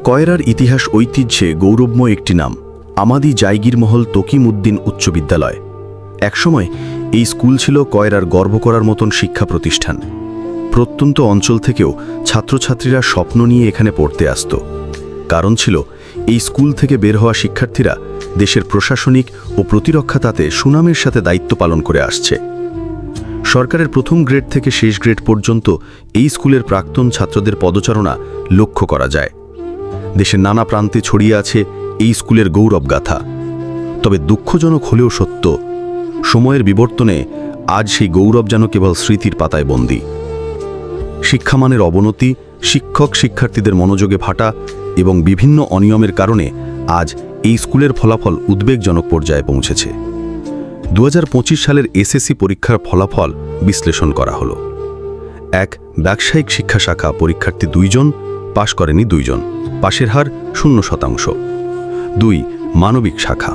কয়রার ইতিহাস ঐতিহ্যে গৌরবময় একটি নাম আমাদি জায়গিরমহল তকিমউদ্দিন উচ্চ বিদ্যালয়। একসময় এই স্কুল ছিল কয়রার গর্ব করার মতন শিক্ষা প্রতিষ্ঠান। প্রত্যন্ত অঞ্চল থেকেও ছাত্রছাত্রীরা স্বপ্ন নিয়ে এখানে পড়তে আসত। কারণ ছিল এই স্কুল থেকে বের হওয়া শিক্ষার্থীরা দেশের প্রশাসনিক ও প্রতিরক্ষা তাতে সুনামের সাথে দায়িত্ব পালন করে আসছে। সরকারের প্রথম গ্রেড থেকে শেষ গ্রেড পর্যন্ত এই স্কুলের প্রাক্তন ছাত্রদের পদচারণা লক্ষ্য করা যায়। দেশের নানা প্রান্তে ছড়িয়ে আছে এই স্কুলের গৌরবগাথা। তবে দুঃখজনক হলেও সত্য, সময়ের বিবর্তনে আজ সেই গৌরব যেন কেবল স্মৃতির পাতায় বন্দী। শিক্ষামানের অবনতি, শিক্ষক শিক্ষার্থীদের মনোযোগে ভাটা এবং বিভিন্ন অনিয়মের কারণে আজ এই স্কুলের ফলাফল উদ্বেগজনক পর্যায়ে পৌঁছেছে। 2025 সালের এসএসসি পরীক্ষার ফলাফল বিশ্লেষণ করা হলো। এক, ব্যবসায়িক শিক্ষা শাখা পরীক্ষার্থী 2 জন, পাশ করেনি 2 জন, পাশের হার 0%। 2, মানবিক শাখা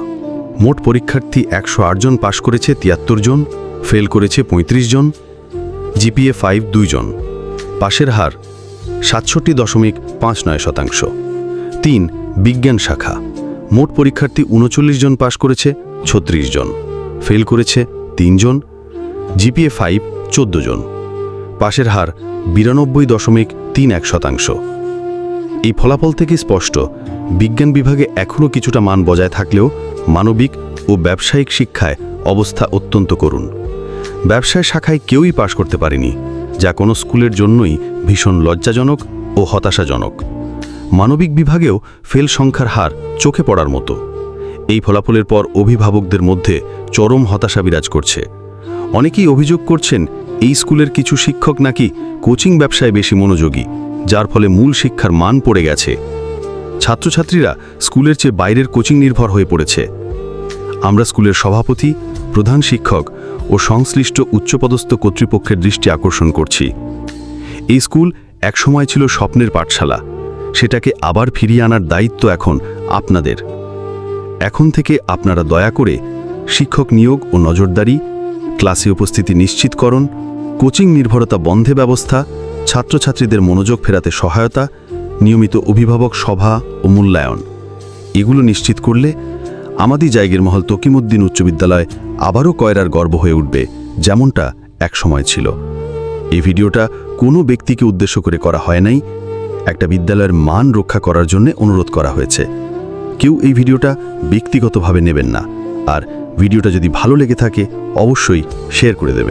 মোট পরীক্ষার্থী 108 জন, পাশ করেছে 73 জন, ফেল করেছে 35 জন, জিপিএ 5 2 জন, পাশের হার 67.59%। 3, বিজ্ঞান শাখা মোট পরীক্ষার্থী 39 জন, পাশ করেছে 36 জন, ফেল করেছে 3 জন, জিপিএ 5 14 জন, পাশের হার 92.31%। এই ফলাফল থেকে স্পষ্ট, বিজ্ঞান বিভাগে এখনও কিছুটা মান বজায় থাকলেও মানবিক ও ব্যবসায়িক শিক্ষায় অবস্থা অত্যন্ত করুণ। ব্যবসায় শাখায় কেউই পাশ করতে পারেনি, যা কোনো স্কুলের জন্যই ভীষণ লজ্জাজনক ও হতাশাজনক। মানবিক বিভাগেও ফেল সংখ্যার হার চোখে পড়ার মতো। এই ফলাফলের পর অভিভাবকদের মধ্যে চরম হতাশা বিরাজ করছে। অনেকেই অভিযোগ করছেন এই স্কুলের কিছু শিক্ষক নাকি কোচিং ব্যবসায় বেশি মনোযোগী, যার ফলে মূল শিক্ষার মান পড়ে গেছে। ছাত্রছাত্রীরা স্কুলের চেয়ে বাইরের কোচিং নির্ভর হয়ে পড়েছে। আমরা স্কুলের সভাপতি, প্রধান শিক্ষক ও সংশ্লিষ্ট উচ্চপদস্থ কর্তৃপক্ষের দৃষ্টি আকর্ষণ করছি। এই স্কুল একসময় ছিল স্বপ্নের পাঠশালা, সেটাকে আবার ফিরিয়ে আনার দায়িত্ব এখন আপনাদের। এখন থেকে আপনারা দয়া করে শিক্ষক নিয়োগ ও নজরদারি, ক্লাসে উপস্থিতি নিশ্চিতকরণ, কোচিং নির্ভরতা বন্ধে ব্যবস্থা, ছাত্রছাত্রীদের মনোযোগ ফেরাতে সহায়তা, নিয়মিত অভিভাবক সভা ও মূল্যায়ন, এগুলো নিশ্চিত করলে আমাদি জায়গিরমহল তকিমউদ্দিন উচ্চ বিদ্যালয় আবারও কয়রার গর্ব হয়ে উঠবে, যেমনটা এক সময় ছিল। এই ভিডিওটা কোনো ব্যক্তিকে উদ্দেশ্য করে করা হয় নাই, একটা বিদ্যালয়ের মান রক্ষা করার জন্য অনুরোধ করা হয়েছে। কেউ এই ভিডিওটা ব্যক্তিগতভাবে নেবেন না, আর ভিডিওটা যদি ভালো লেগে থাকে অবশ্যই শেয়ার করে দেবেন।